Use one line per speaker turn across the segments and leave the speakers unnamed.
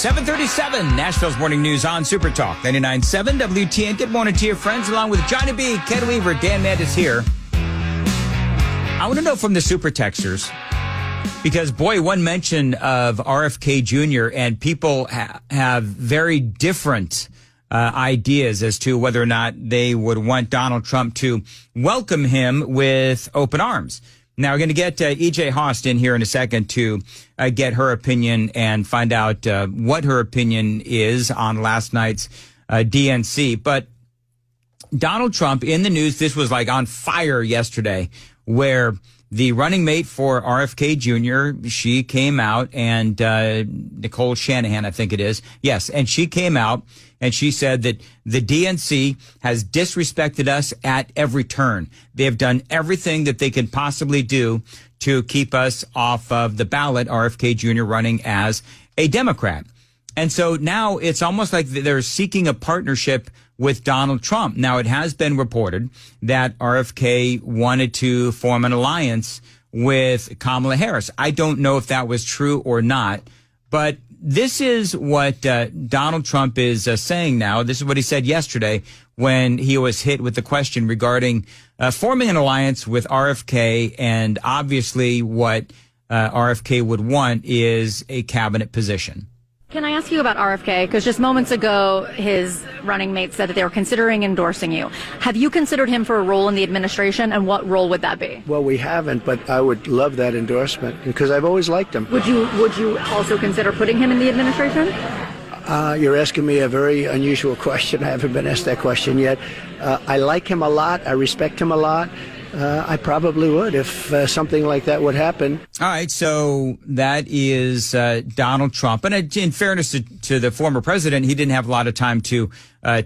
7:37, Nashville's Morning News on Super Talk 99.7 WTN. Good morning to your friends, along with Johnny B, Ken Weaver, Dan Mandis here. I want to know from the Super Texters, because, boy, one mention of RFK Jr. and people have very different ideas as to whether or not they would want Donald Trump to welcome him with open arms. Now, we're going to get E.J. Haust in here in a second to get her opinion and find out what her opinion is on last night's DNC. But Donald Trump in the news, this was like on fire yesterday, where the running mate for RFK Jr., she came out, and Nicole Shanahan, I think it is. Yes, and she came out and she said that the DNC has disrespected us at every turn. They have done everything that they could possibly do to keep us off of the ballot, RFK Jr. running as a Democrat. And so now it's almost like they're seeking a partnership with Donald Trump. Now, it has been reported that RFK wanted to form an alliance with Kamala Harris. I don't know if that was true or not, but this is what Donald Trump is saying now. This is what he said yesterday when he was hit with the question regarding forming an alliance with RFK. And obviously what RFK would want is a cabinet position.
Can I ask you about RFK? Because just moments ago, his running mate said that they were considering endorsing you. Have you considered him for a role in the administration, and what role would that be?
Well, we haven't, but I would love that endorsement because I've always liked him.
Would you also consider putting him in the administration?
You're asking me a very unusual question. I haven't been asked that question yet. I like him a lot. I respect him a lot. I probably would if something like that would happen.
All right, so that is Donald Trump. And in fairness to the former president, he didn't have a lot of time to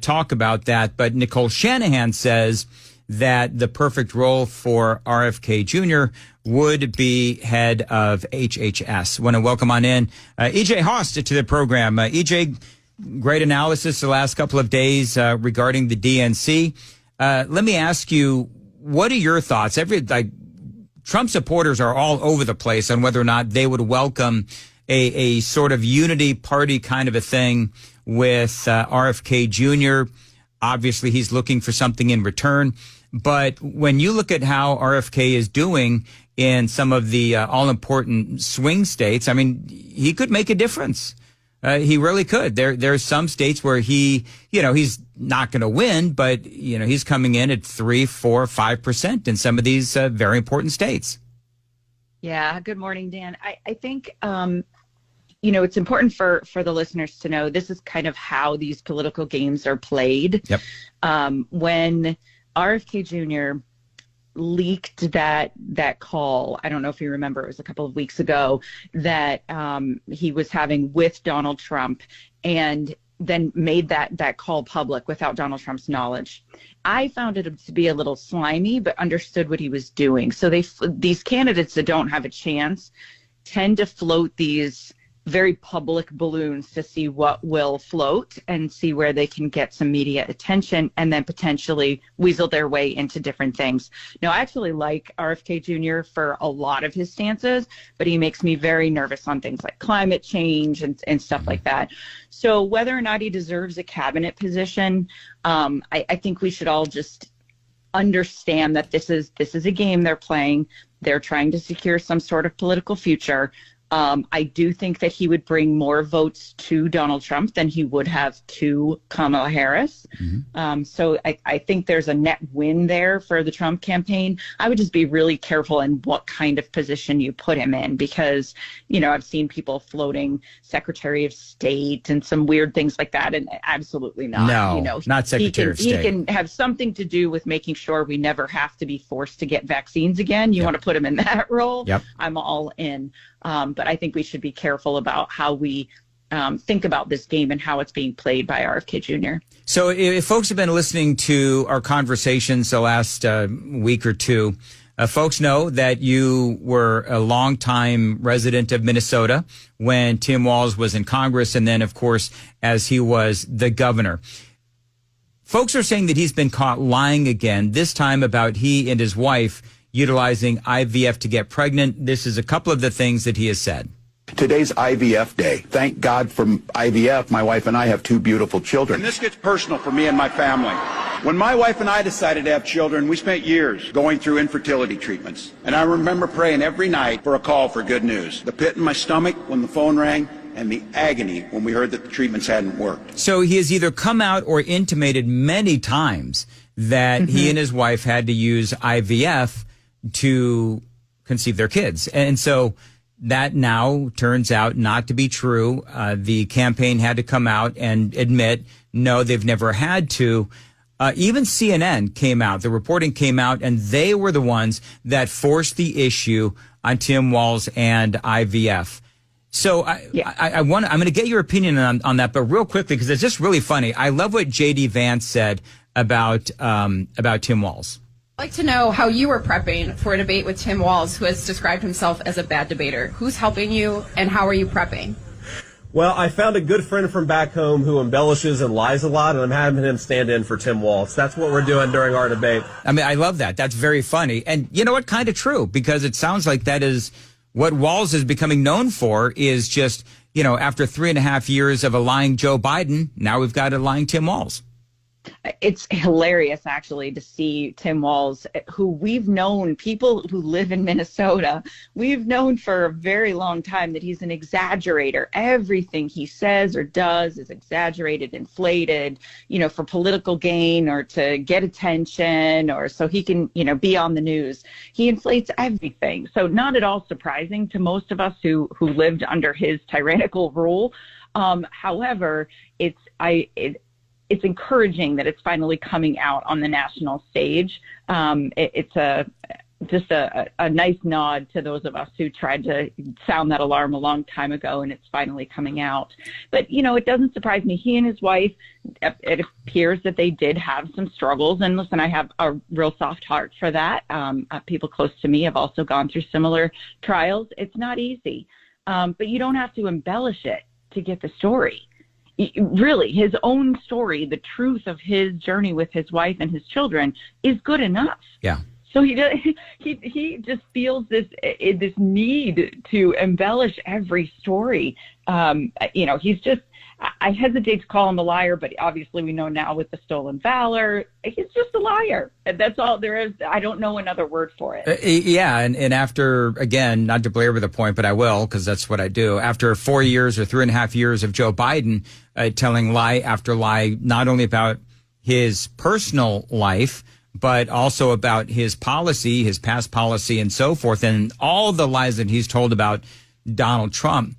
talk about that. But Nicole Shanahan says that the perfect role for RFK Jr. would be head of HHS. Want to welcome on in E.J. Haust to the program. E.J., great analysis the last couple of days regarding the DNC. Let me ask you, what are your thoughts? Trump supporters are all over the place on whether or not they would welcome a sort of unity party kind of a thing with RFK Jr. Obviously, he's looking for something in return. But when you look at how RFK is doing in some of the all-important swing states, I mean, he could make a difference. He really could. There's some states where he's not going to win, but, he's coming in at 3%, 4%, 5% in some of these very important states.
Yeah. Good morning, Dan. I think, it's important for the listeners to know this is kind of how these political games are played.
Yep.
When RFK Jr. leaked that call, I don't know if you remember, it was a couple of weeks ago, that he was having with Donald Trump, and then made that call public without Donald Trump's knowledge. I found it to be a little slimy, but understood what he was doing. So these candidates that don't have a chance tend to float these very public balloons to see what will float and see where they can get some media attention, and then potentially weasel their way into different things. Now, I actually like RFK Jr. for a lot of his stances, but he makes me very nervous on things like climate change and stuff like that. So whether or not he deserves a cabinet position, I think we should all just understand that this is a game they're playing. They're trying to secure some sort of political future. I do think that he would bring more votes to Donald Trump than he would have to Kamala Harris. Mm-hmm. So I think there's a net win there for the Trump campaign. I would just be really careful in what kind of position you put him in, because, I've seen people floating Secretary of State and some weird things like that, and absolutely not.
No, not Secretary of State.
He can have something to do with making sure we never have to be forced to get vaccines again. You want to put him in that role?
Yep.
I'm all in. But I think we should be careful about how we think about this game and how it's being played by RFK Jr.
So if folks have been listening to our conversations the last week or two, folks know that you were a longtime resident of Minnesota when Tim Walz was in Congress, and then, of course, as he was the governor. Folks are saying that he's been caught lying again, this time about he and his wife utilizing IVF to get pregnant. This is a couple of the things that he has said.
Today's IVF day. Thank God for IVF. My wife and I have 2 beautiful children.
And this gets personal for me and my family. When my wife and I decided to have children, we spent years going through infertility treatments. And I remember praying every night for a call for good news. The pit in my stomach when the phone rang, and the agony when we heard that the treatments hadn't worked.
So he has either come out or intimated many times that he and his wife had to use IVF to conceive their kids. And so that now turns out not to be true. The campaign had to come out and admit, no, they've never had to. Even CNN came out, the reporting came out, and they were the ones that forced the issue on Tim Walz and IVF. So I'm going to get your opinion on that, but real quickly, because it's just really funny. I love what J.D. Vance said about Tim Walz.
I'd like to know how you were prepping for a debate with Tim Walz, who has described himself as a bad debater. Who's helping you, and how are you prepping?
Well, I found a good friend from back home who embellishes and lies a lot, and I'm having him stand in for Tim Walz. That's what we're doing during our debate.
I mean, I love that. That's very funny. And you know what? Kind of true, because it sounds like that is what Walz is becoming known for, is just, you know, after 3.5 years of a lying Joe Biden, now we've got a lying Tim Walz.
It's hilarious, actually, to see Tim Walz, who we've known, people who live in Minnesota, we've known for a very long time that he's an exaggerator. Everything he says or does is exaggerated, inflated, you know, for political gain or to get attention or so he can, you know, be on the news. He inflates everything. So not at all surprising to most of us who lived under his tyrannical rule. However, it's encouraging that it's finally coming out on the national stage. It's just a nice nod to those of us who tried to sound that alarm a long time ago, and it's finally coming out. But, you know, it doesn't surprise me. He and his wife, it appears that they did have some struggles. And listen, I have a real soft heart for that. People close to me have also gone through similar trials. It's not easy, but you don't have to embellish it to get the story. Really, his own story, the truth of his journey with his wife and his children is good enough.
Yeah.
So he just feels this need to embellish every story. You know, he's just, I hesitate to call him a liar, but obviously we know now with the stolen valor, he's just a liar. That's all there is. I don't know another word for it.
Yeah. And after, again, not to belabor the point, but I will, because that's what I do. After 4 years or 3.5 years of Joe Biden telling lie after lie, not only about his personal life, but also about his policy, his past policy and so forth, and all the lies that he's told about Donald Trump.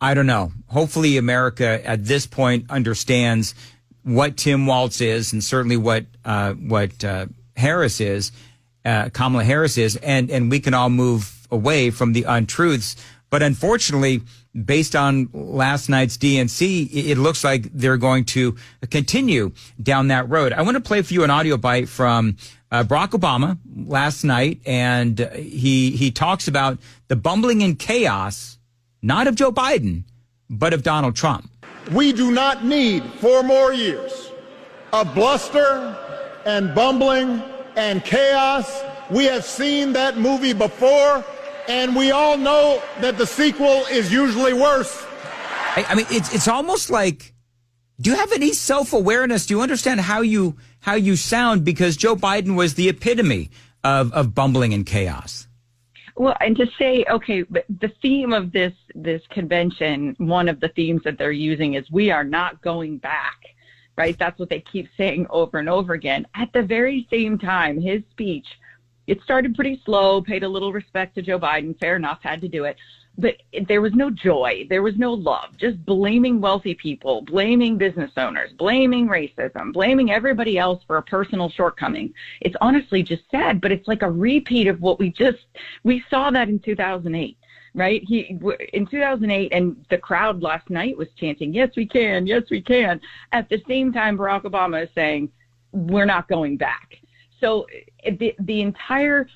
I don't know. Hopefully America at this point understands what Tim Walz is, and certainly what Harris is, Kamala Harris is, and we can all move away from the untruths. But unfortunately, based on last night's DNC, it looks like they're going to continue down that road. I want to play for you an audio bite from Barack Obama last night, and he talks about the bumbling and chaos, not of Joe Biden, but of Donald Trump.
We do not need 4 more years of bluster and bumbling and chaos. We have seen that movie before, and we all know that the sequel is usually worse.
I mean, it's almost like, do you have any self-awareness? Do you understand how you sound? Because Joe Biden was the epitome of bumbling and chaos.
Well, and to say, okay, but the theme of this convention, one of the themes that they're using is we are not going back, right? That's what they keep saying over and over again. At the very same time, his speech, it started pretty slow, paid a little respect to Joe Biden, fair enough, had to do it. But there was no joy. There was no love, just blaming wealthy people, blaming business owners, blaming racism, blaming everybody else for a personal shortcoming. It's honestly just sad, but it's like a repeat of what we saw that in 2008, right? In 2008, and the crowd last night was chanting, yes, we can, yes, we can. At the same time, Barack Obama is saying, we're not going back. So the entire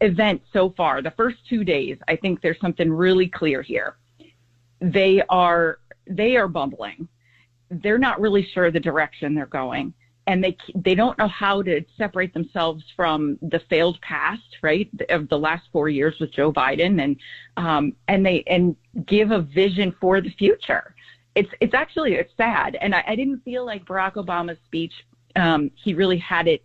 event so far, the first 2 days, I think there's something really clear here. They are bumbling. They're not really sure the direction they're going. and they don't know how to separate themselves from the failed past, right, of the last 4 years with Joe Biden, and give a vision for the future. It's sad, and I didn't feel like Barack Obama's speech. He really had it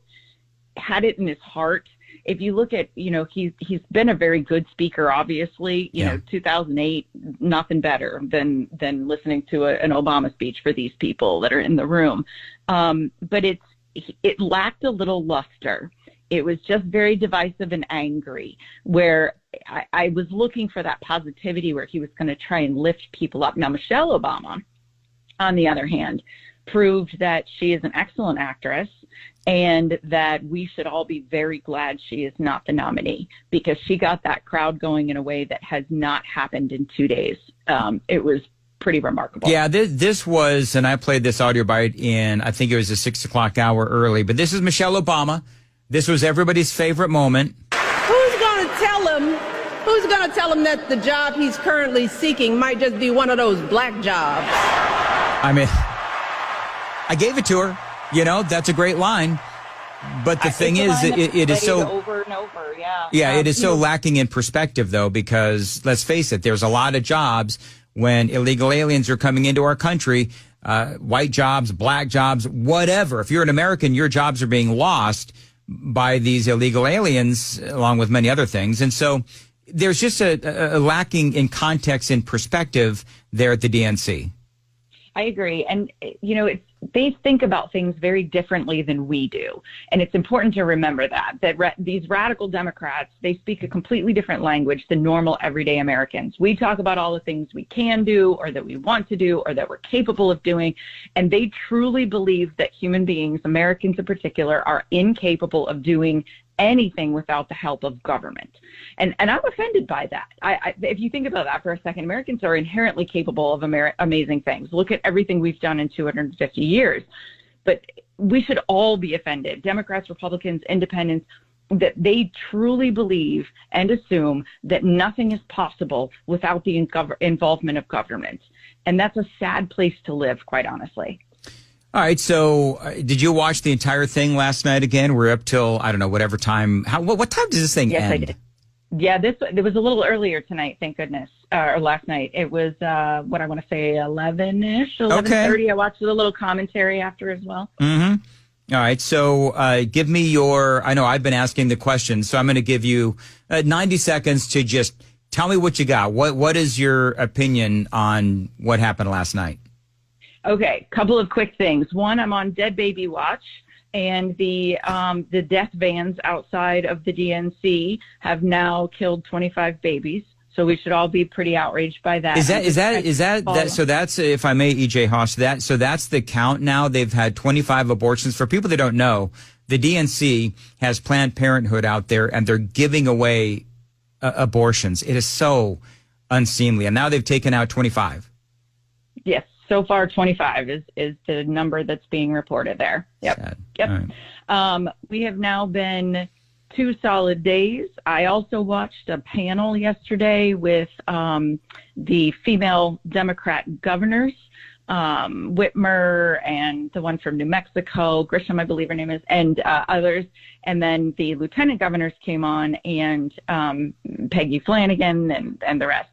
in his heart. If you look at, he's been a very good speaker, obviously. 2008, nothing better than listening to an Obama speech for these people that are in the room. But it lacked a little luster. It was just very divisive and angry, where I was looking for that positivity where he was going to try and lift people up. Now, Michelle Obama, on the other hand, proved that she is an excellent actress and that we should all be very glad she is not the nominee, because she got that crowd going in a way that has not happened in 2 days. It was pretty remarkable.
Yeah, this was, and I played this audio bite in, I think it was a 6 o'clock hour early, but this is Michelle Obama. This was everybody's favorite moment.
Who's going to tell him that the job he's currently seeking might just be one of those black jobs?
I mean, I gave it to her. That's a great line. But the thing is, it is so
over and over. Yeah.
Yeah, it is so lacking in perspective, though, because let's face it, there's a lot of jobs when illegal aliens are coming into our country, white jobs, black jobs, whatever. If you're an American, your jobs are being lost by these illegal aliens, along with many other things. And so there's just a lacking in context and perspective there at the DNC.
I agree. And, they think about things very differently than we do. And it's important to remember that these radical Democrats, they speak a completely different language than normal everyday Americans. We talk about all the things we can do, or that we want to do, or that we're capable of doing. And they truly believe that human beings, Americans in particular, are incapable of doing anything without the help of government. And I'm offended by that. If you think about that for a second, Americans are inherently capable of amazing things. Look at everything we've done in 250 years. But we should all be offended, Democrats, Republicans, independents, that they truly believe and assume that nothing is possible without the involvement of government. And that's a sad place to live, quite honestly.
All right. So did you watch the entire thing last night again? We're up till, I don't know, whatever time. What time does this thing end?
Yes, I did. Yeah, it was a little earlier tonight, thank goodness, or last night. It was, what I want to say, 11-ish, 11:30. Okay. I watched a little commentary after as well.
Mm-hmm. All right. So give me I know I've been asking the questions, so I'm going to give you 90 seconds to just tell me what you got. What is your opinion on what happened last night?
Okay, couple of quick things. One, I'm on dead baby watch, and the death vans outside of the DNC have now killed 25 babies. So we should all be pretty outraged by that. Is
that so that's, if I may, EJ Haust, that's the count now. They've had 25 abortions. For people that don't know, the DNC has Planned Parenthood out there, and they're giving away abortions. It is so unseemly. And now they've taken out 25.
Yes. So far, 25 is the number that's being reported there. Yep.
Sad.
Yep. Right. We have now been 2 solid days. I also watched a panel yesterday with the female Democrat governors, Whitmer and the one from New Mexico, Grisham, I believe her name is, and others. And then the lieutenant governors came on, and Peggy Flanagan and the rest.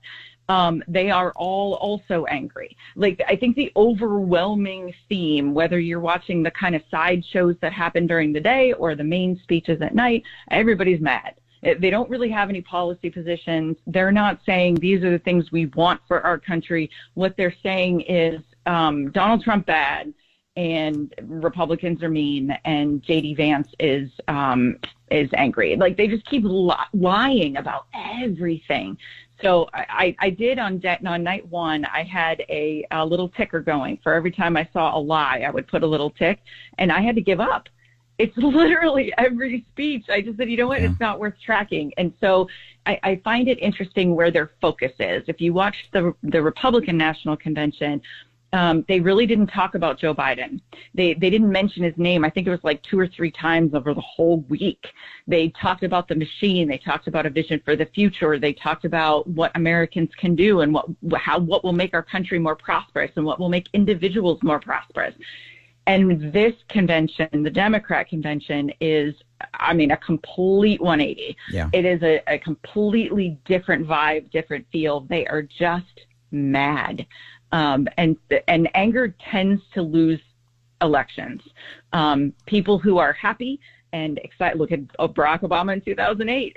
They are all also angry. Like, I think the overwhelming theme, whether you're watching the kind of side shows that happen during the day or the main speeches at night, everybody's mad. They don't really have any policy positions. They're not saying these are the things we want for our country. What they're saying is Donald Trump bad, and Republicans are mean, and JD Vance is angry. Like, they just keep lying about everything. So I did on night one, I had a little ticker going. For every time I saw a lie, I would put a little tick, and I had to give up. It's literally every speech. I just said, you know what, It's not worth tracking. And so I find it interesting where their focus is. If you watch the Republican National Convention, they really didn't talk about Joe Biden. They didn't mention his name. I think it was like 2 or 3 times over the whole week. They talked about the machine. They talked about a vision for the future. They talked about what Americans can do and what will make our country more prosperous and what will make individuals more prosperous. And this convention, the Democrat convention, is, I mean, a complete 180.
Yeah.
It is a completely different vibe, different feel. They are just mad. And anger tends to lose elections. People who are happy and excited, look at Barack Obama in 2008.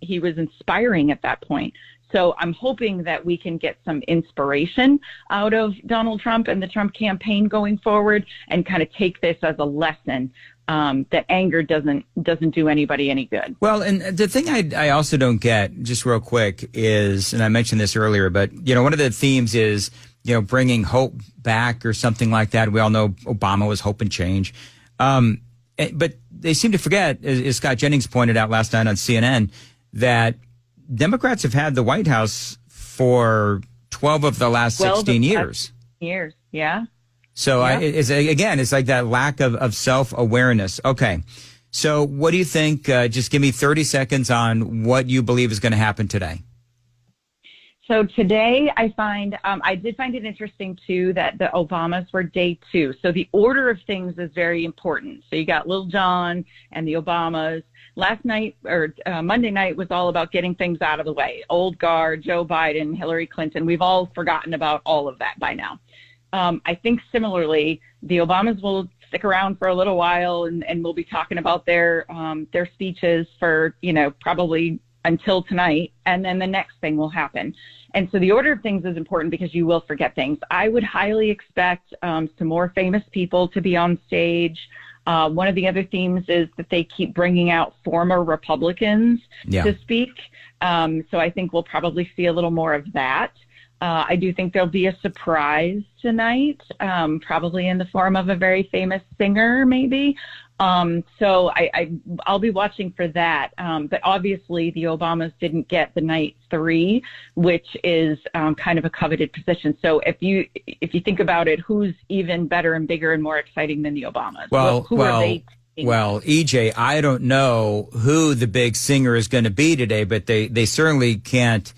He was inspiring at that point. So I'm hoping that we can get some inspiration out of Donald Trump and the Trump campaign going forward, and kind of take this as a lesson that anger doesn't do anybody any good.
Well, and the thing I also don't get, just real quick, is, and I mentioned this earlier, but, one of the themes is, bringing hope back or something like that. We all know Obama was hope and change. But they seem to forget, as Scott Jennings pointed out last night on CNN, that Democrats have had the White House for 12 of the last 16 years.
Yeah.
So
yeah.
It's like that lack of self-awareness. Okay. So what do you think? Just give me 30 seconds on what you believe is going to happen today.
So today I did find it interesting too that the Obamas were day 2. So the order of things is very important. So you got Lil Jon and the Obamas. Last night, or Monday night, was all about getting things out of the way. Old guard, Joe Biden, Hillary Clinton. We've all forgotten about all of that by now. I think similarly, the Obamas will stick around for a little while, and we'll be talking about their speeches for, probably until tonight. And then the next thing will happen. And so the order of things is important because you will forget things. I would highly expect some more famous people to be on stage. One of the other themes is that they keep bringing out former Republicans to speak. So I think we'll probably see a little more of that. I do think there'll be a surprise tonight, probably in the form of a very famous singer, maybe. So I'll be watching for that. But obviously the Obamas didn't get the night 3, which is kind of a coveted position. So if you think about it, who's even better and bigger and more exciting than the Obamas? Who are they taking?
Well, EJ, I don't know who the big singer is going to be today, but they certainly can't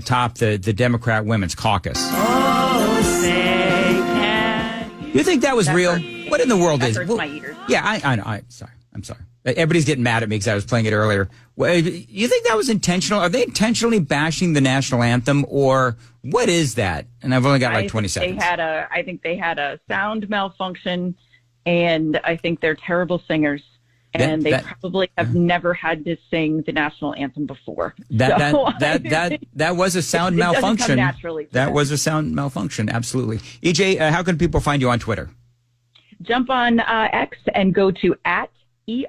top the Democrat Women's Caucus.
Oh, say can
you think that was real? What in the world is?
Hurts my ears.
Yeah, I know. I'm sorry. Everybody's getting mad at me because I was playing it earlier. Well, you think that was intentional? Are they intentionally bashing the national anthem, or what is that? And I've only got like 20 seconds.
I think they had a sound malfunction, and I think they're terrible singers. And they probably have never had to sing the national anthem before.
That was a sound malfunction. That was a sound malfunction. Absolutely. EJ, how can people find you on Twitter?
Jump on X and go to @ERINHAUST.